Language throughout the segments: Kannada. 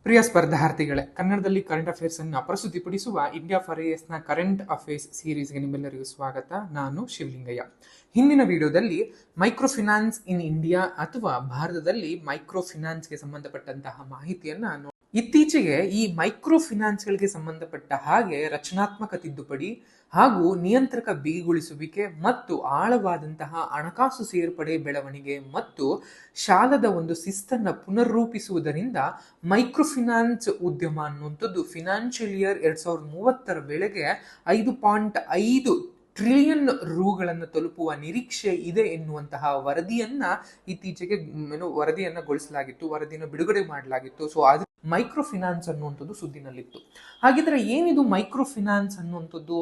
ಪ್ರಿಯ ಸ್ಪರ್ಧಾರ್ಥಿಗಳೇ, ಕನ್ನಡದಲ್ಲಿ ಕರೆಂಟ್ ಅಫೇರ್ಸ್ ಅನ್ನು ಪ್ರಸ್ತುತಿಪಡಿಸುವ ಇಂಡಿಯಾ ಫಾರ್ ನ ಕರೆಂಟ್ ಅಫೇರ್ಸ್ ಸೀರೀಸ್ಗೆ ನಿಮ್ಮೆಲ್ಲರಿಗೂ ಸ್ವಾಗತ. ನಾನು ಶಿವಲಿಂಗಯ್ಯ. ಹಿಂದಿನ ವಿಡಿಯೋದಲ್ಲಿ ಮೈಕ್ರೋ ಫಿನಾನ್ಸ್ ಇನ್ ಇಂಡಿಯಾ ಅಥವಾ ಭಾರತದಲ್ಲಿ ಮೈಕ್ರೋ ಫಿನಾನ್ಸ್ಗೆ ಸಂಬಂಧಪಟ್ಟಂತಹ ಮಾಹಿತಿಯನ್ನ ಇತ್ತೀಚೆಗೆ ಈ ಮೈಕ್ರೋ ಫಿನಾನ್ಸ್ಗಳಿಗೆ ಸಂಬಂಧಪಟ್ಟ ಹಾಗೆ ರಚನಾತ್ಮಕ ತಿದ್ದುಪಡಿ ಹಾಗೂ ನಿಯಂತ್ರಕ ಬಿಗಿಗೊಳಿಸುವಿಕೆ ಮತ್ತು ಆಳವಾದಂತಹ ಹಣಕಾಸು ಸೇರ್ಪಡೆ ಬೆಳವಣಿಗೆ ಮತ್ತು ಶಾಲದ ಒಂದು ಶಿಸ್ತನ್ನು ಪುನರ್ರೂಪಿಸುವುದರಿಂದ ಮೈಕ್ರೋ ಫಿನಾನ್ಸ್ ಉದ್ಯಮ ಅನ್ನುವಂಥದ್ದು ಫಿನಾನ್ಷಿಯಲ್ ಇಯರ್ 2030 ವೇಳೆಗೆ 5.5 ಟ್ರಿಲಿಯನ್ ರೂಗಳನ್ನು ತಲುಪುವ ನಿರೀಕ್ಷೆ ಇದೆ ಎನ್ನುವಂತಹ ವರದಿಯನ್ನ ಇತ್ತೀಚೆಗೆ ವರದಿಯನ್ನ ಬಿಡುಗಡೆ ಮಾಡಲಾಗಿತ್ತು. ಸೊ ಅದು ಮೈಕ್ರೋ ಫಿನಾನ್ಸ್ ಅನ್ನುವಂಥದ್ದು ಸುದ್ದಿನಲ್ಲಿತ್ತು. ಹಾಗಿದ್ರೆ ಏನಿದು ಮೈಕ್ರೋ ಫಿನಾನ್ಸ್ ಅನ್ನುವಂಥದ್ದು?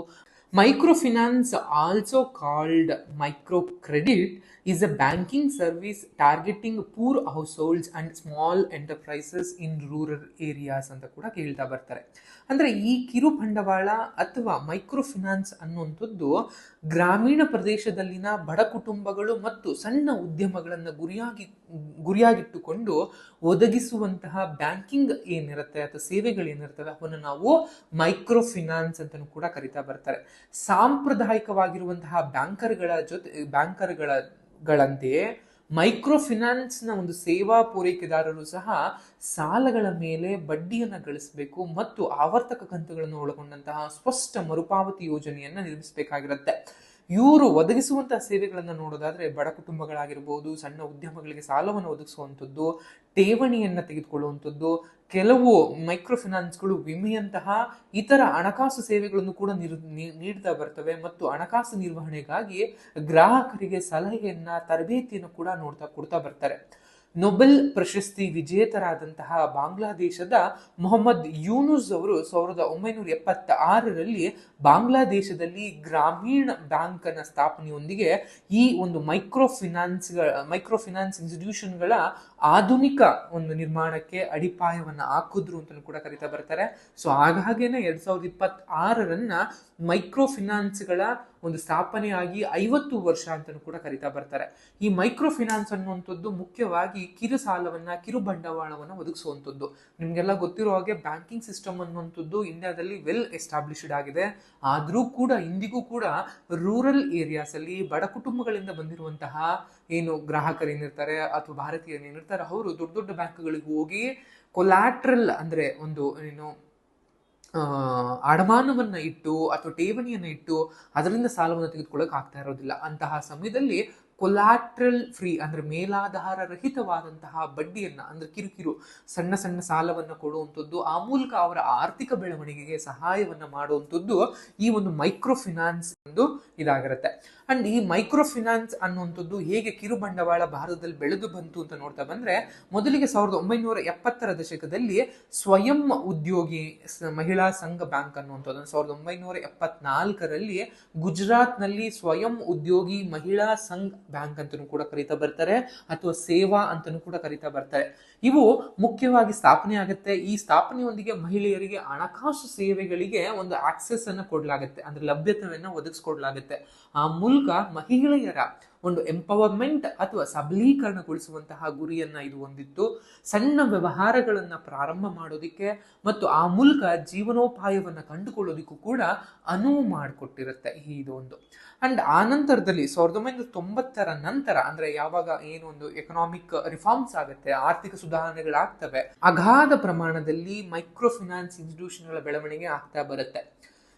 Micro finance, also called micro credit, is a banking service targeting poor households and small enterprises in rural areas ಅಂತ ಕೂಡ ಕೇಳ್ತಾ ಬರ್ತಾರೆ. ಅಂದ್ರೆ ಈ ಕಿರು ಬಂಡವಾಳ ಅಥವಾ ಮೈಕ್ರೋ ಫಿನಾನ್ಸ್ ಅನ್ನುವಂಥದ್ದು ಗ್ರಾಮೀಣ ಪ್ರದೇಶದಲ್ಲಿನ ಬಡ ಕುಟುಂಬಗಳು ಮತ್ತು ಸಣ್ಣ ಉದ್ಯಮಗಳನ್ನು ಗುರಿಯಾಗಿಟ್ಟುಕೊಂಡು ಒದಗಿಸುವಂತಹ ಬ್ಯಾಂಕಿಂಗ್ ಏನಿರುತ್ತೆ ಅಥವಾ ಸೇವೆಗಳೇನಿರ್ತವೆ ಅವನ್ನು ನಾವು ಮೈಕ್ರೋ ಫಿನಾನ್ಸ್ ಅಂತಲೂ ಕೂಡ ಕರಿತಾ ಬರ್ತಾರೆ. ಸಾಂಪ್ರದಾಯಿಕವಾಗಿರುವಂತಹ ಬ್ಯಾಂಕರ್ಗಳಂತೆಯೇ ಮೈಕ್ರೋ ಫಿನಾನ್ಸ್ ನ ಒಂದು ಸೇವಾ ಪೂರೈಕೆದಾರರು ಸಹ ಸಾಲಗಳ ಮೇಲೆ ಬಡ್ಡಿಯನ್ನು ಗಳಿಸಬೇಕು ಮತ್ತು ಆವರ್ತಕ ಕಂತುಗಳನ್ನು ಒಳಗೊಂಡಂತಹ ಸ್ಪಷ್ಟ ಮರುಪಾವತಿ ಯೋಜನೆಯನ್ನ ನಿರ್ಮಿಸಬೇಕಾಗಿರುತ್ತೆ. ಇವರು ಒದಗಿಸುವಂತಹ ಸೇವೆಗಳನ್ನು ನೋಡೋದಾದ್ರೆ ಬಡ ಕುಟುಂಬಗಳಾಗಿರ್ಬೋದು, ಸಣ್ಣ ಉದ್ಯಮಗಳಿಗೆ ಸಾಲವನ್ನು ಒದಗಿಸುವಂಥದ್ದು, ಠೇವಣಿಯನ್ನ ತೆಗೆದುಕೊಳ್ಳುವಂಥದ್ದು, ಕೆಲವು ಮೈಕ್ರೋ ಫಿನಾನ್ಸ್ಗಳು ವಿಮೆಯಂತಹ ಇತರ ಹಣಕಾಸು ಸೇವೆಗಳನ್ನು ಕೂಡ ನೀಡ್ತಾ ಬರ್ತವೆ ಮತ್ತು ಹಣಕಾಸು ನಿರ್ವಹಣೆಗಾಗಿ ಗ್ರಾಹಕರಿಗೆ ಸಲಹೆಯನ್ನ, ತರಬೇತಿಯನ್ನು ಕೂಡ ಕೊಡ್ತಾ ಬರ್ತಾರೆ. ನೊಬೆಲ್ ಪ್ರಶಸ್ತಿ ವಿಜೇತರಾದಂತಹ ಬಾಂಗ್ಲಾದೇಶದ ಮೊಹಮ್ಮದ್ ಯೂನುಸ್ ಅವರು 1976ರಲ್ಲಿ ಬಾಂಗ್ಲಾದೇಶದಲ್ಲಿ ಗ್ರಾಮೀಣ ಬ್ಯಾಂಕ್ ನ ಸ್ಥಾಪನೆಯೊಂದಿಗೆ ಈ ಒಂದು ಮೈಕ್ರೋ ಫಿನಾನ್ಸ್ ಇನ್ಸ್ಟಿಟ್ಯೂಷನ್ಗಳ ಆಧುನಿಕ ಒಂದು ನಿರ್ಮಾಣಕ್ಕೆ ಅಡಿಪಾಯವನ್ನ ಹಾಕಿದ್ರು ಅಂತ ಕೂಡ ಕರಿತಾ ಬರ್ತಾರೆ. ಸೊ ಹಾಗೇನೆ 2026ರನ್ನ ಮೈಕ್ರೋ ಫಿನಾನ್ಸ್ಗಳ ಒಂದು ಸ್ಥಾಪನೆಯಾಗಿ 50 ವರ್ಷ ಅಂತ ಕೂಡ ಕರಿತಾ ಬರ್ತಾರೆ. ಈ ಮೈಕ್ರೋ ಫಿನಾನ್ಸ್ ಅನ್ನುವಂಥದ್ದು ಮುಖ್ಯವಾಗಿ ಕಿರು ಸಾಲವನ್ನ, ಕಿರು ಬಂಡವಾಳವನ್ನ ಒದಗಿಸುವಂಥದ್ದು. ನಿಮ್ಗೆಲ್ಲ ಗೊತ್ತಿರೋ ಹಾಗೆ ಬ್ಯಾಂಕಿಂಗ್ ಸಿಸ್ಟಮ್ ಅನ್ನುವಂಥದ್ದು ಇಂಡಿಯಾದಲ್ಲಿ ವೆಲ್ ಎಸ್ಟಾಬ್ಲಿಷ್ಡ್ ಆಗಿದೆ. ಆದ್ರೂ ಕೂಡ ಇಂದಿಗೂ ಕೂಡ ರೂರಲ್ ಏರಿಯಾಸ್ ಅಲ್ಲಿ ಬಡ ಕುಟುಂಬಗಳಿಂದ ಬಂದಿರುವಂತಹ ಏನು ಗ್ರಾಹಕರೇನಿರ್ತಾರೆ ಅಥವಾ ಭಾರತೀಯರೇನಿರ್ತಾರೆ ಅವರು ದೊಡ್ಡ ದೊಡ್ಡ ಬ್ಯಾಂಕ್ಗಳಿಗೆ ಹೋಗಿ ಕೊಲ್ಯಾಟ್ರಲ್ ಅಂದ್ರೆ ಒಂದು ಅಡಮಾನವನ್ನ ಇಟ್ಟು ಅಥವಾ ಠೇವಣಿಯನ್ನ ಇಟ್ಟು ಅದರಿಂದ ಸಾಲವನ್ನು ತೆಗೆದುಕೊಳ್ಳಕ್ ಆಗ್ತಾ ಇರೋದಿಲ್ಲ. ಅಂತಹ ಸಮಯದಲ್ಲಿ ಕೊಲ್ಯಾಟ್ರಲ್ ಫ್ರೀ ಅಂದ್ರೆ ಮೇಲಾಧಾರ ರಹಿತವಾದಂತಹ ಬಡ್ಡಿಯನ್ನ ಅಂದ್ರೆ ಕಿರುಕಿರು ಸಣ್ಣ ಸಣ್ಣ ಸಾಲವನ್ನ ಕೊಡುವಂಥದ್ದು, ಆ ಮೂಲಕ ಅವರ ಆರ್ಥಿಕ ಬೆಳವಣಿಗೆಗೆ ಸಹಾಯವನ್ನ ಮಾಡುವಂಥದ್ದು ಈ ಒಂದು ಮೈಕ್ರೋ ಫಿನಾನ್ಸ್ ಒಂದು ಇದಾಗಿರುತ್ತೆ. ಅಂಡ್ ಈ ಮೈಕ್ರೋ ಫಿನಾನ್ಸ್ ಅನ್ನುವಂಥದ್ದು ಹೇಗೆ ಕಿರು ಬಂಡವಾಳ ಭಾರತದಲ್ಲಿ ಬೆಳೆದು ಬಂತು ಅಂತ ನೋಡ್ತಾ ಬಂದ್ರೆ, ಮೊದಲಿಗೆ 1970ರ ದಶಕದಲ್ಲಿ ಸ್ವಯಂ ಉದ್ಯೋಗಿ ಮಹಿಳಾ ಸಂಘ ಬ್ಯಾಂಕ್ ಅನ್ನುವಂಥದ್ದು 1974ರಲ್ಲಿ ಗುಜರಾತ್ ನಲ್ಲಿ ಸ್ವಯಂ ಉದ್ಯೋಗಿ ಮಹಿಳಾ ಸಂಘ ಬ್ಯಾಂಕ್ ಅಂತನೂ ಕೂಡ ಕರೀತಾ ಬರ್ತಾರೆ ಅಥವಾ ಸೇವಾ ಅಂತನೂ ಕೂಡ ಕರೀತಾ ಬರ್ತಾರೆ. ಇವು ಮುಖ್ಯವಾಗಿ ಸ್ಥಾಪನೆ ಆಗುತ್ತೆ. ಈ ಸ್ಥಾಪನೆಯೊಂದಿಗೆ ಮಹಿಳೆಯರಿಗೆ ಹಣಕಾಸು ಸೇವೆಗಳಿಗೆ ಒಂದು ಆಕ್ಸೆಸ್ ಅನ್ನ ಕೊಡ್ಲಾಗುತ್ತೆ, ಅಂದ್ರೆ ಲಭ್ಯತೆಯನ್ನ ಒದಗಿಸ್ಕೊಡ್ಲಾಗುತ್ತೆ. ಆ ಮೂಲಕ ಮಹಿಳೆಯರ ಒಂದು ಎಂಪವರ್ಮೆಂಟ್ ಅಥವಾ ಸಬಲೀಕರಣಗೊಳಿಸುವಂತಹ ಗುರಿಯನ್ನ ಇದು ಹೊಂದಿತ್ತು. ಸಣ್ಣ ವ್ಯವಹಾರಗಳನ್ನ ಪ್ರಾರಂಭ ಮಾಡೋದಿಕ್ಕೆ ಮತ್ತು ಆ ಮೂಲಕ ಜೀವನೋಪಾಯವನ್ನ ಕಂಡುಕೊಳ್ಳೋದಿಕ್ಕೂ ಕೂಡ ಅನುವು ಮಾಡಿಕೊಟ್ಟಿರುತ್ತೆ ಇದು ಒಂದು. ಅಂಡ್ ಆ ನಂತರದಲ್ಲಿ 1990ರ ನಂತರ ಅಂದ್ರೆ ಯಾವಾಗ ಏನು ಒಂದು ಎಕನಾಮಿಕ್ ರಿಫಾರ್ಮ್ಸ್ ಆಗುತ್ತೆ, ಆರ್ಥಿಕ ಸುಧಾರಣೆಗಳಾಗ್ತವೆ, ಅಗಾಧ ಪ್ರಮಾಣದಲ್ಲಿ ಮೈಕ್ರೋ ಫಿನಾನ್ಸ್ ಇನ್ಸ್ಟಿಟ್ಯೂಷನ್ಗಳ ಬೆಳವಣಿಗೆ ಆಗ್ತಾ ಬರುತ್ತೆ.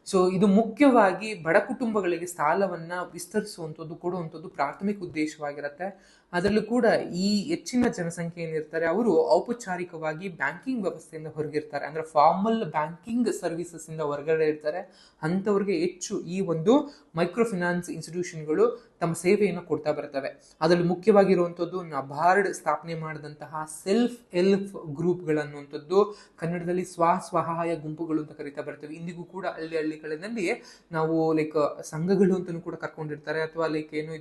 ಸೊ ಇದು ಮುಖ್ಯವಾಗಿ ಬಡ ಕುಟುಂಬಗಳಿಗೆ ಸಾಲವನ್ನ ವಿಸ್ತರಿಸುವಂಥದ್ದು, ಕೊಡುವಂಥದ್ದು ಪ್ರಾಥಮಿಕ ಉದ್ದೇಶವಾಗಿರುತ್ತೆ. ಅದರಲ್ಲೂ ಕೂಡ ಈ ಹೆಚ್ಚಿನ ಜನಸಂಖ್ಯೆ ಏನಿರ್ತಾರೆ ಅವರು ಔಪಚಾರಿಕವಾಗಿ ಬ್ಯಾಂಕಿಂಗ್ ವ್ಯವಸ್ಥೆಯಿಂದ ಹೊರಗಿರ್ತಾರೆ, ಅಂದ್ರೆ ಫಾರ್ಮಲ್ ಬ್ಯಾಂಕಿಂಗ್ ಸರ್ವಿಸಸ್ ಇಂದ ಹೊರಗಡೆ ಇರ್ತಾರೆ. ಅಂಥವ್ರಿಗೆ ಹೆಚ್ಚು ಈ ಒಂದು ಮೈಕ್ರೋ ಫಿನಾನ್ಸ್ ಇನ್ಸ್ಟಿಟ್ಯೂಷನ್ಗಳು ತಮ್ಮ ಸೇವೆಯನ್ನು ಕೊಡ್ತಾ ಬರ್ತವೆ. ಅದರಲ್ಲಿ ಮುಖ್ಯವಾಗಿರುವಂಥದ್ದು ನಬಾರ್ಡ್ ಸ್ಥಾಪನೆ ಮಾಡಿದಂತಹ ಸೆಲ್ಫ್ ಹೆಲ್ಪ್ ಗ್ರೂಪ್ಗಳನ್ನುವಂಥದ್ದು, ಕನ್ನಡದಲ್ಲಿ ಸ್ವಸಹಾಯ ಗುಂಪುಗಳು ಅಂತ ಕರಿತಾ ಬರ್ತವೆ. ಇಂದಿಗೂ ಕೂಡ ಹಳ್ಳಿಗಳಲ್ಲಿ ನಾವು ಸಂಘಗಳು ಅಂತಲೂ ಕೂಡ ಕರ್ಕೊಂಡಿರ್ತಾರೆ, ಅಥವಾ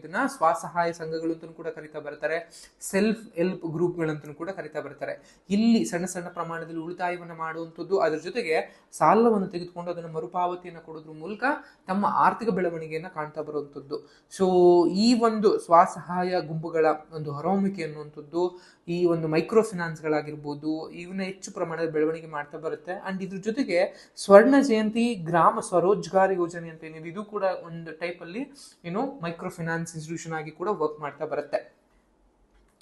ಇದನ್ನ ಸ್ವಸಹಾಯ ಸಂಘಗಳು ಅಂತಲೂ ಕೂಡ ಕರಿತಾ ಬರ್ತಾರೆ, ಸೆಲ್ಫ್ ಹೆಲ್ಪ್ ಗ್ರೂಪ್ಗಳಂತಲೂ ಕೂಡ ಕರಿತಾ ಬರ್ತಾರೆ. ಇಲ್ಲಿ ಸಣ್ಣ ಸಣ್ಣ ಪ್ರಮಾಣದಲ್ಲಿ ಉಳಿತಾಯವನ್ನು ಮಾಡುವಂಥದ್ದು, ಅದ್ರ ಜೊತೆಗೆ ಸಾಲವನ್ನು ತೆಗೆದುಕೊಂಡು ಅದನ್ನು ಮರುಪಾವತಿಯನ್ನು ಕೊಡೋದ್ರ ಮೂಲಕ ತಮ್ಮ ಆರ್ಥಿಕ ಬೆಳವಣಿಗೆಯನ್ನು ಕಾಣ್ತಾ ಬರುವಂಥದ್ದು. ಸೊ ಈ ಒಂದು ಸ್ವಸಹಾಯ ಗುಂಪುಗಳ ಒಂದು ಹೊರಹೊಮ್ಮಿಕೆ ಅನ್ನುವಂಥದ್ದು ಈ ಒಂದು ಮೈಕ್ರೋ ಫಿನಾನ್ಸ್ಗಳಾಗಿರ್ಬೋದು ಇವನ್ನ ಹೆಚ್ಚು ಪ್ರಮಾಣದ ಬೆಳವಣಿಗೆ ಮಾಡ್ತಾ ಬರುತ್ತೆ. ಅಂಡ್ ಇದ್ರ ಜೊತೆಗೆ ಸ್ವರ್ಣ ಜಯಂತಿ ಗ್ರಾಮ ಸ್ವರೋಜ್ಗಾರ್ ಯೋಜನೆ ಅಂತ ಏನಿದೆ, ಇದು ಕೂಡ ಒಂದು ಟೈಪ್ ಅಲ್ಲಿ ಮೈಕ್ರೋ ಫಿನಾನ್ಸ್ ಇನ್ಸ್ಟಿಟ್ಯೂಷನ್ ಆಗಿ ಕೂಡ ವರ್ಕ್ ಮಾಡ್ತಾ ಬರುತ್ತೆ.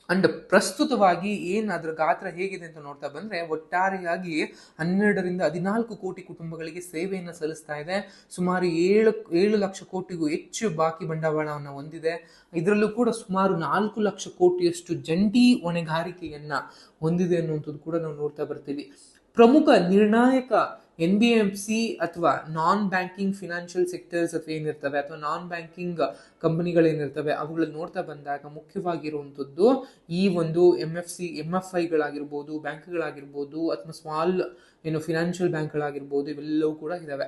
ಅಂಡ್ ಪ್ರಸ್ತುತವಾಗಿ ಅದ್ರ ಗಾತ್ರ ಹೇಗಿದೆ ಅಂತ ನೋಡ್ತಾ ಬಂದ್ರೆ ಒಟ್ಟಾರೆಯಾಗಿ 12-14 ಕೋಟಿ ಕುಟುಂಬಗಳಿಗೆ ಸೇವೆಯನ್ನು ಸಲ್ಲಿಸ್ತಾ ಇದೆ. ಸುಮಾರು 7 ಲಕ್ಷ ಕೋಟಿಗೂ ಹೆಚ್ಚು ಬಾಕಿ ಬಂಡವಾಳವನ್ನು ಹೊಂದಿದೆ. ಇದರಲ್ಲೂ ಕೂಡ ಸುಮಾರು 4 ಲಕ್ಷ ಕೋಟಿಯಷ್ಟು ಜಂಟಿ ಹೊಣೆಗಾರಿಕೆಯನ್ನ ಹೊಂದಿದೆ ಅನ್ನುವಂಥದ್ದು ಕೂಡ ನಾವು ನೋಡ್ತಾ ಬರ್ತೀವಿ. ಪ್ರಮುಖ ನಿರ್ಣಾಯಕ NBFC ಅಥವಾ ನಾನ್ ಬ್ಯಾಂಕಿಂಗ್ ಫಿನಾನ್ಷಿಯಲ್ ಸೆಕ್ಟರ್ಸ್ ಅಥವಾ ಏನಿರ್ತವೆ ಅಥವಾ ನಾನ್ ಬ್ಯಾಂಕಿಂಗ್ ಕಂಪನಿಗಳೇನಿರ್ತವೆ ಅವುಗಳನ್ನ ನೋಡ್ತಾ ಬಂದಾಗ ಮುಖ್ಯವಾಗಿರುವಂಥದ್ದು ಈ ಒಂದು MFIಗಳಾಗಿರ್ಬೋದು, ಬ್ಯಾಂಕ್ಗಳಾಗಿರ್ಬೋದು ಅಥವಾ ಸ್ಮಾಲ್ ಫಿನಾನ್ಷಿಯಲ್ ಬ್ಯಾಂಕ್ಗಳಾಗಿರ್ಬೋದು, ಇವೆಲ್ಲವೂ ಕೂಡ ಇದಾವೆ.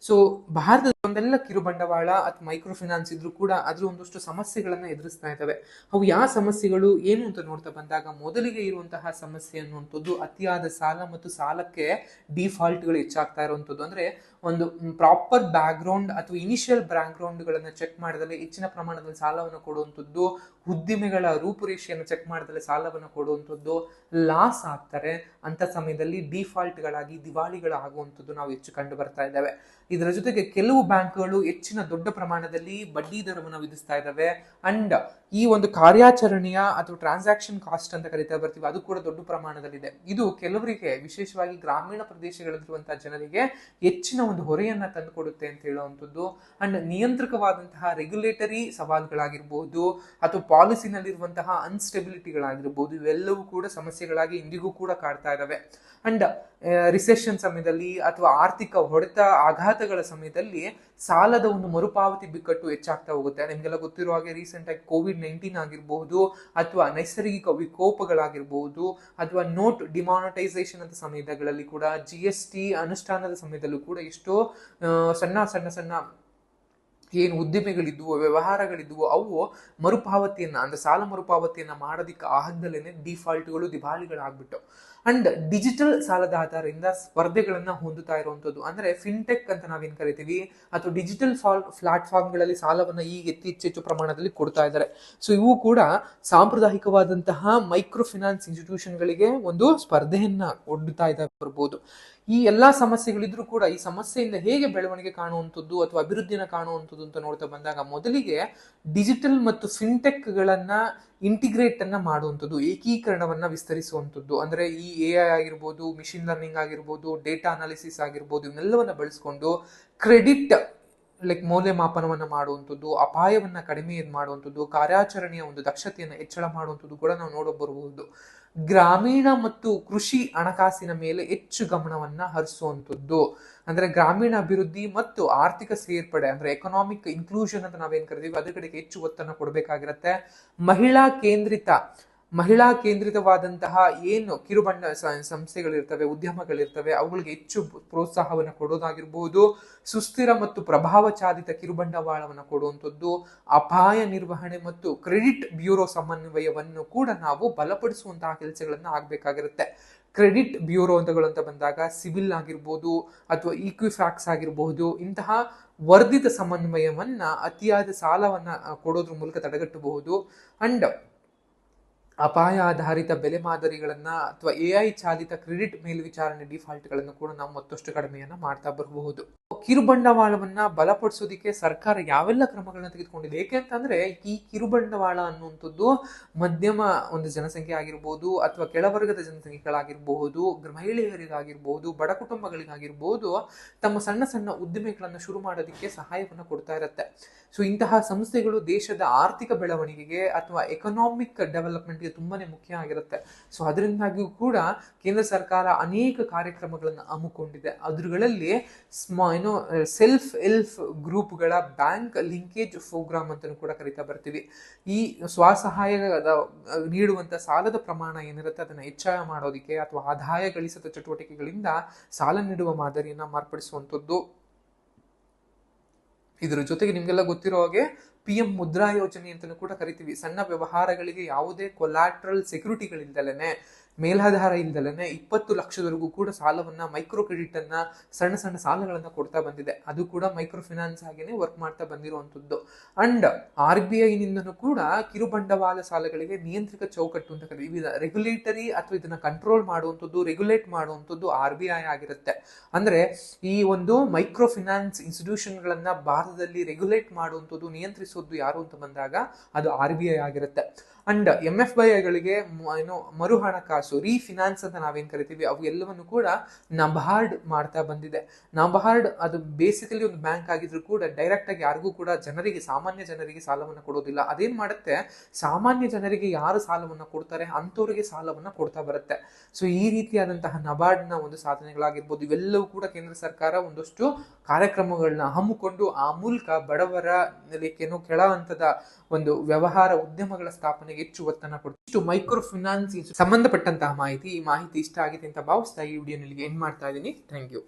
ಸೊ ಭಾರತದ ಒಂದೆಲ್ಲ ಕಿರುಬಂಡವಾಳ ಅಥವಾ ಮೈಕ್ರೋ ಫಿನಾನ್ಸ್ ಇದ್ರೂ ಕೂಡ ಅದ್ರ ಒಂದಷ್ಟು ಸಮಸ್ಯೆಗಳನ್ನ ಎದುರಿಸ್ತಾ ಇದ್ದಾವೆ. ಅವು ಯಾವ ಸಮಸ್ಯೆಗಳು ಏನು ಅಂತ ನೋಡ್ತಾ ಬಂದಾಗ ಮೊದಲಿಗೆ ಇರುವಂತಹ ಸಮಸ್ಯೆ ಅನ್ನುವಂಥದ್ದು ಅತಿಯಾದ ಸಾಲ ಮತ್ತು ಸಾಲಕ್ಕೆ ಡಿಫಾಲ್ಟ್ಗಳು ಹೆಚ್ಚಾಗ್ತಾ ಇರುವಂಥದ್ದು. ಅಂದ್ರೆ ಒಂದು ಪ್ರಾಪರ್ ಬ್ಯಾಕ್ಗ್ರೌಂಡ್ ಅಥವಾ ಇನಿಷಿಯಲ್ ಬ್ಯಾಕ್ಗ್ರೌಂಡ್ ಗಳನ್ನ ಚೆಕ್ ಮಾಡಿದಲ್ಲಿ ಹೆಚ್ಚಿನ ಪ್ರಮಾಣದಲ್ಲಿ ಸಾಲವನ್ನು ಕೊಡುವಂಥದ್ದು, ಉದ್ದಿಮೆಗಳ ರೂಪುರೇಷೆಯನ್ನು ಚೆಕ್ ಮಾಡಿದಲ್ಲಿ ಸಾಲವನ್ನು ಕೊಡುವಂಥದ್ದು, ಲಾಸ್ ಆಗ್ತಾರೆ ಅಂತ ಸಮಯದಲ್ಲಿ ಡಿಫಾಲ್ಟ್ಗಳಾಗಿ ದಿವಾಳಿಗಳಾಗುವಂಥದ್ದು ನಾವು ಹೆಚ್ಚು ಕಂಡು ಬರ್ತಾ ಇದ್ದಾವೆ. ಇದರ ಜೊತೆಗೆ ಕೆಲವು ಬ್ಯಾಂಕ್ಗಳು ಹೆಚ್ಚಿನ ದೊಡ್ಡ ಪ್ರಮಾಣದಲ್ಲಿ ಬಡ್ಡಿ ದರವನ್ನು ವಿಧಿಸ್ತಾ ಇದ್ದಾವೆ. ಅಂಡ್ ಈ ಒಂದು ಕಾರ್ಯಾಚರಣೆಯ ಅಥವಾ ಟ್ರಾನ್ಸಾಕ್ಷನ್ ಕಾಸ್ಟ್ ಅಂತ ಕರಿತಾ ಬರ್ತೀವಿ, ಅದು ಕೂಡ ದೊಡ್ಡ ಪ್ರಮಾಣದಲ್ಲಿದೆ. ಇದು ಕೆಲವರಿಗೆ ವಿಶೇಷವಾಗಿ ಗ್ರಾಮೀಣ ಪ್ರದೇಶಗಳಲ್ಲಿರುವಂತಹ ಜನರಿಗೆ ಹೆಚ್ಚಿನ ಒಂದು ಹೊರೆಯನ್ನ ತಂದುಕೊಡುತ್ತೆ ಅಂತ ಹೇಳುವಂಥದ್ದು. ಅಂಡ್ ನಿಯಂತ್ರಕವಾದಂತಹ ರೆಗ್ಯುಲೇಟರಿ ಸವಾಲುಗಳಾಗಿರ್ಬೋದು ಅಥವಾ ಪಾಲಿಸಿನಲ್ಲಿರುವಂತಹ ಅನ್ಸ್ಟೆಬಿಲಿಟಿಗಳಾಗಿರ್ಬೋದು, ಇವೆಲ್ಲವೂ ಕೂಡ ಸಮಸ್ಯೆಗಳಾಗಿ ಇಂದಿಗೂ ಕೂಡ ಕಾಡ್ತಾ ಇದ್ದಾವೆ. ಅಂಡ್ ರಿಸೆಷನ್ ಸಮಯದಲ್ಲಿ ಅಥವಾ ಆರ್ಥಿಕ ಹೊಡೆತ ಆಘಾತಗಳ ಸಮಯದಲ್ಲಿ ಸಾಲದ ಒಂದು ಮರುಪಾವತಿ ಬಿಕ್ಕಟ್ಟು ಹೆಚ್ಚಾಗ್ತಾ ಹೋಗುತ್ತೆ. ನಿಮ್ಗೆಲ್ಲ ಗೊತ್ತಿರುವ ಹಾಗೆ ರೀಸೆಂಟ್ ಆಗಿ COVID-19 ಆಗಿರಬಹುದು ಅಥವಾ ನೈಸರ್ಗಿಕ ವಿಕೋಪಗಳಾಗಿರ್ಬಹುದು ಅಥವಾ ನೋಟ್ ಡಿಮಾನಿಟೈಸೇಷನ್ ಅಂತ ಸಮಯಗಳಲ್ಲಿ ಕೂಡ GST ಅನುಷ್ಠಾನದ ಸಮಯದಲ್ಲೂ ಕೂಡ ಎಷ್ಟೋ ಸಣ್ಣ ಏನು ಉದ್ದಿಮೆಗಳಿದ್ವು, ವ್ಯವಹಾರಗಳಿದ್ವು, ಅವು ಮರುಪಾವತಿಯನ್ನ ಅಂದ್ರೆ ಸಾಲ ಮರುಪಾವತಿಯನ್ನ ಮಾಡೋದಿಕ್ಕೆ ಆಗದಲೇನೆ ಡಿಫಾಲ್ಟ್ಗಳು ದಿವಾಳಿಗಳಾಗ್ಬಿಟ್ಟು. ಅಂಡ್ ಡಿಜಿಟಲ್ ಸಾಲದ ಆಧಾರದಿಂದ ಸ್ಪರ್ಧೆಗಳನ್ನ ಹೊಂದುತ್ತಾ ಇರುವಂತದ್ದು, ಅಂದ್ರೆ ಫಿನ್ಟೆಕ್ ಅಂತ ನಾವೇನ್ ಕರಿತೀವಿ ಅಥವಾ ಡಿಜಿಟಲ್ ಪ್ಲಾಟ್ಫಾರ್ಮ್ಗಳಲ್ಲಿ ಸಾಲವನ್ನ ಈಗ ಹೆಚ್ಚು ಪ್ರಮಾಣದಲ್ಲಿ ಕೊಡ್ತಾ ಇದ್ದಾರೆ. ಸೊ ಇವು ಕೂಡ ಸಾಂಪ್ರದಾಯಿಕವಾದಂತಹ ಮೈಕ್ರೋ ಫಿನಾನ್ಸ್ ಇನ್ಸ್ಟಿಟ್ಯೂಷನ್ಗಳಿಗೆ ಒಂದು ಸ್ಪರ್ಧೆಯನ್ನ ಒಡ್ಡುತ್ತಾ ಇದ್ದಾವೆ ಬರ್ಬೋದು. ಈ ಎಲ್ಲಾ ಸಮಸ್ಯೆಗಳಿದ್ರೂ ಕೂಡ ಈ ಸಮಸ್ಯೆಯಿಂದ ಹೇಗೆ ಬೆಳವಣಿಗೆ ಕಾಣುವಂಥದ್ದು ಅಥವಾ ಅಭಿವೃದ್ಧಿನ ಕಾಣುವಂಥದ್ದು ಅಂತ ನೋಡ್ತಾ ಬಂದಾಗ ಮೊದಲಿಗೆ ಡಿಜಿಟಲ್ ಮತ್ತು ಫಿನ್ಟೆಕ್ ಗಳನ್ನ ಇಂಟಿಗ್ರೇಟ್ ಅನ್ನ ಮಾಡುವಂಥದ್ದು, ಏಕೀಕರಣವನ್ನ ವಿಸ್ತರಿಸುವಂಥದ್ದು. ಅಂದ್ರೆ ಈ AI ಆಗಿರ್ಬೋದು, ಮಿಷಿನ್ ಲರ್ನಿಂಗ್ ಆಗಿರ್ಬೋದು, ಡೇಟಾ ಅನಾಲಿಸಿಸ್ ಆಗಿರ್ಬೋದು, ಇವನ್ನೆಲ್ಲವನ್ನ ಬಳಸ್ಕೊಂಡು ಕ್ರೆಡಿಟ್ ಮೌಲ್ಯಮಾಪನವನ್ನ ಮಾಡುವಂಥದ್ದು, ಅಪಾಯವನ್ನ ಕಡಿಮೆ ಮಾಡುವಂಥದ್ದು, ಕಾರ್ಯಾಚರಣೆಯ ಒಂದು ದಕ್ಷತೆಯನ್ನು ಹೆಚ್ಚಳ ಮಾಡುವಂಥದ್ದು ಕೂಡ ನಾವು ನೋಡಬರಬಹುದು. ಗ್ರಾಮೀಣ ಮತ್ತು ಕೃಷಿ ಹಣಕಾಸಿನ ಮೇಲೆ ಹೆಚ್ಚು ಗಮನವನ್ನ ಹರಿಸುವಂಥದ್ದು, ಅಂದ್ರೆ ಗ್ರಾಮೀಣ ಅಭಿವೃದ್ಧಿ ಮತ್ತು ಆರ್ಥಿಕ ಸೇರ್ಪಡೆ ಅಂದ್ರೆ ಎಕನಾಮಿಕ್ ಇನ್ಕ್ಲೂಷನ್ ಅಂತ ನಾವೇನ್ ಕರಿತೀವಿ ಅದ್ರ ಕಡೆಗೆ ಹೆಚ್ಚು ಒತ್ತನ್ನು ಕೊಡಬೇಕಾಗಿರುತ್ತೆ. ಮಹಿಳಾ ಕೇಂದ್ರಿತವಾದಂತಹ ಏನು ಕಿರುಬಂಡ ಸಂಸ್ಥೆಗಳಿರ್ತವೆ, ಉದ್ಯಮಗಳಿರ್ತವೆ, ಅವುಗಳಿಗೆ ಹೆಚ್ಚು ಪ್ರೋತ್ಸಾಹವನ್ನು ಕೊಡೋದಾಗಿರ್ಬೋದು. ಸುಸ್ಥಿರ ಮತ್ತು ಪ್ರಭಾವ ಚಾಲಿತ ಕಿರುಬಂಡವಾಳವನ್ನು ಕೊಡುವಂಥದ್ದು, ಅಪಾಯ ನಿರ್ವಹಣೆ ಮತ್ತು ಕ್ರೆಡಿಟ್ ಬ್ಯೂರೋ ಸಮನ್ವಯವನ್ನು ಕೂಡ ನಾವು ಬಲಪಡಿಸುವಂತಹ ಕೆಲಸಗಳನ್ನ ಆಗ್ಬೇಕಾಗಿರುತ್ತೆ. ಕ್ರೆಡಿಟ್ ಬ್ಯೂರೋ ಅಂತ ಬಂದಾಗ ಸಿವಿಲ್ ಆಗಿರ್ಬೋದು ಅಥವಾ ಈಕ್ವಿಫ್ಯಾಕ್ಸ್ ಆಗಿರಬಹುದು, ಇಂತಹ ವರ್ಧಿತ ಸಮನ್ವಯವನ್ನ ಅತಿಯಾದ ಸಾಲವನ್ನ ಕೊಡೋದ್ರ ಮೂಲಕ ತಡೆಗಟ್ಟಬಹುದು. ಅಂಡ್ ಅಪಾಯ ಆಧಾರಿತ ಬೆಲೆ ಮಾದರಿಗಳನ್ನ ಅಥವಾ AI ಚಾಲಿತ ಕ್ರೆಡಿಟ್ ಮೇಲ್ವಿಚಾರಣೆ ಡಿಫಾಲ್ಟ್ ಗಳನ್ನು ಕೂಡ ನಾವು ಮತ್ತಷ್ಟು ಕಡಿಮೆಯನ್ನ ಮಾಡ್ತಾ ಬರಬಹುದು. ಕಿರುಬಂಡವಾಳವನ್ನ ಬಲಪಡಿಸೋದಿಕ್ಕೆ ಸರ್ಕಾರ ಯಾವೆಲ್ಲ ಕ್ರಮಗಳನ್ನ ತೆಗೆದುಕೊಂಡಿದೆ? ಏಕೆಂತಂದ್ರೆ ಈ ಕಿರುಬಂಡವಾಳ ಅನ್ನುವಂಥದ್ದು ಮಧ್ಯಮ ಒಂದು ಜನಸಂಖ್ಯೆ ಆಗಿರ್ಬೋದು ಅಥವಾ ಕೆಳವರ್ಗದ ಜನಸಂಖ್ಯೆಗಳಾಗಿರ್ಬಹುದು, ಮಹಿಳೆಯರಿಗಾಗಿರ್ಬಹುದು, ಬಡ ಕುಟುಂಬಗಳಿಗಾಗಿರ್ಬಹುದು, ತಮ್ಮ ಸಣ್ಣ ಉದ್ದಿಮೆಗಳನ್ನ ಶುರು ಮಾಡೋದಕ್ಕೆ ಸಹಾಯವನ್ನ ಕೊಡ್ತಾ ಇರುತ್ತೆ. ಸೊ ಇಂತಹ ಸಂಸ್ಥೆಗಳು ದೇಶದ ಆರ್ಥಿಕ ಬೆಳವಣಿಗೆಗೆ ಅಥವಾ ಎಕನಾಮಿಕ್ ಡೆವಲಪ್ಮೆಂಟ್ಗೆ ತುಂಬಾನೇ ಮುಖ್ಯ ಆಗಿರುತ್ತೆ. ಸೊ ಅದರಿಂದಾಗಿಯೂ ಕೂಡ ಕೇಂದ್ರ ಸರ್ಕಾರ ಅನೇಕ ಕಾರ್ಯಕ್ರಮಗಳನ್ನು ಹಮ್ಮಿಕೊಂಡಿದೆ. ಅದ್ರಲ್ಲಿ ಸೆಲ್ಫ್ ಹೆಲ್ಪ್ ಗ್ರೂಪ್ಗಳ ಬ್ಯಾಂಕ್ ಲಿಂಕೇಜ್ ಪ್ರೋಗ್ರಾಮ್ ಅಂತ ಕೂಡ ಕರಿತಾ ಬರ್ತೀವಿ. ಈ ಸ್ವಸಹಾಯ ನೀಡುವಂತ ಸಾಲದ ಪ್ರಮಾಣ ಏನಿರುತ್ತೆ ಅದನ್ನ ಹೆಚ್ಚಳ ಮಾಡೋದಿಕ್ಕೆ ಅಥವಾ ಆದಾಯ ಗಳಿಸಿದ ಚಟುವಟಿಕೆಗಳಿಂದ ಸಾಲ ನೀಡುವ ಮಾದರಿಯನ್ನ ಮಾರ್ಪಡಿಸುವಂಥದ್ದು. ಇದರ ಜೊತೆಗೆ ನಿಮ್ಗೆಲ್ಲ ಗೊತ್ತಿರೋ ಹಾಗೆ PM ಮುದ್ರಾ ಯೋಜನೆ ಅಂತಲೂ ಕೂಡ ಕರಿತೀವಿ. ಸಣ್ಣ ವ್ಯವಹಾರಗಳಿಗೆ ಯಾವುದೇ ಕೊಲಾಟ್ರಲ್ ಸೆಕ್ಯೂರಿಟಿಗಳಿಲ್ದಲೇನೆ ಮೇಲಾಧಾರ ಇಲ್ದಲೇ 20 ಲಕ್ಷದವರೆಗೂ ಕೂಡ ಸಾಲವನ್ನ, ಮೈಕ್ರೋ ಕ್ರೆಡಿಟ್ ಅನ್ನ, ಸಣ್ಣ ಸಣ್ಣ ಸಾಲಗಳನ್ನ ಕೊಡ್ತಾ ಬಂದಿದೆ. ಅದು ಕೂಡ ಮೈಕ್ರೋ ಫಿನಾನ್ಸ್ ಆಗೇನೆ ವರ್ಕ್ ಮಾಡ್ತಾ ಬಂದಿರುವಂತದ್ದು. ಅಂಡ್ RBI ನಿಂದನೂ ಕೂಡ ಕಿರುಬಂಡವಾಳ ಸಾಲಗಳಿಗೆ ನಿಯಂತ್ರಿತ ಚೌಕಟ್ಟು ಅಂತ ಕರೀತೀವಿ. ರೆಗ್ಯುಲೇಟರಿ ಅಥವಾ ಇದನ್ನ ಕಂಟ್ರೋಲ್ ಮಾಡುವಂಥದ್ದು, ರೆಗ್ಯುಲೇಟ್ ಮಾಡುವಂಥದ್ದು RBI ಆಗಿರುತ್ತೆ. ಅಂದ್ರೆ ಈ ಒಂದು ಮೈಕ್ರೋ ಫಿನಾನ್ಸ್ ಇನ್ಸ್ಟಿಟ್ಯೂಷನ್ ಗಳನ್ನ ಭಾರತದಲ್ಲಿ ರೆಗ್ಯುಲೇಟ್ ಮಾಡುವಂಥದ್ದು, ನಿಯಂತ್ರಿಸೋದು ಯಾರು ಅಂತ ಬಂದಾಗ ಅದು RBI ಆಗಿರುತ್ತೆ. ಅಂಡ್ MFIಗಳಿಗೆ ಏನು ಮರು ಹಣಕಾಸು, ರೀಫಿನಾನ್ಸ್ ಅಂತ ನಾವೇನ್ ಕರಿತೀವಿ, ಅವು ಎಲ್ಲವನ್ನು ಕೂಡ ನಬಾರ್ಡ್ ಮಾಡ್ತಾ ಬಂದಿದೆ. ನಬಾರ್ಡ್ ಅದು ಬೇಸಿಕಲಿ ಒಂದು ಬ್ಯಾಂಕ್ ಆಗಿದ್ರು ಕೂಡ ಡೈರೆಕ್ಟ್ ಆಗಿ ಯಾರಿಗೂ ಕೂಡ ಜನರಿಗೆ, ಸಾಮಾನ್ಯ ಜನರಿಗೆ ಸಾಲವನ್ನ ಕೊಡೋದಿಲ್ಲ. ಅದೇನ್ ಮಾಡುತ್ತೆ, ಸಾಮಾನ್ಯ ಜನರಿಗೆ ಯಾರು ಸಾಲವನ್ನ ಕೊಡ್ತಾರೆ ಅಂತವರಿಗೆ ಸಾಲವನ್ನ ಕೊಡ್ತಾ ಬರುತ್ತೆ. ಸೊ ಈ ರೀತಿಯಾದಂತಹ ನಬಾರ್ಡ್ನ ಒಂದು ಸಾಧನೆಗಳಾಗಿರ್ಬೋದು, ಇವೆಲ್ಲವೂ ಕೂಡ ಕೇಂದ್ರ ಸರ್ಕಾರ ಒಂದಷ್ಟು ಕಾರ್ಯಕ್ರಮಗಳನ್ನ ಹಮ್ಮಿಕೊಂಡು ಆ ಮೂಲಕ ಬಡವರ ನೆಲೆಕೇನೋ ಕೆಳ ಹಂತದ ಒಂದು ವ್ಯವಹಾರ ಉದ್ಯಮಗಳ ಸ್ಥಾಪನೆಗೆ ಹೆಚ್ಚು ಒತ್ತನ್ನು ಕೊಡ್ತೀವಿ. ಇಷ್ಟು ಮೈಕ್ರೋ ಫಿನಾನ್ಸ್ ಸಂಬಂಧಪಟ್ಟಂತಹ ಮಾಹಿತಿ. ಈ ಮಾಹಿತಿ ಇಷ್ಟ ಆಗಿದೆ ಅಂತ ಭಾವಿಸ್ತಾ ಈ ವಿಡಿಯೋ ನಿಮಗೆ ಎಂಡ್ ಮಾಡ್ತಾ ಇದ್ದೀನಿ. Thank you.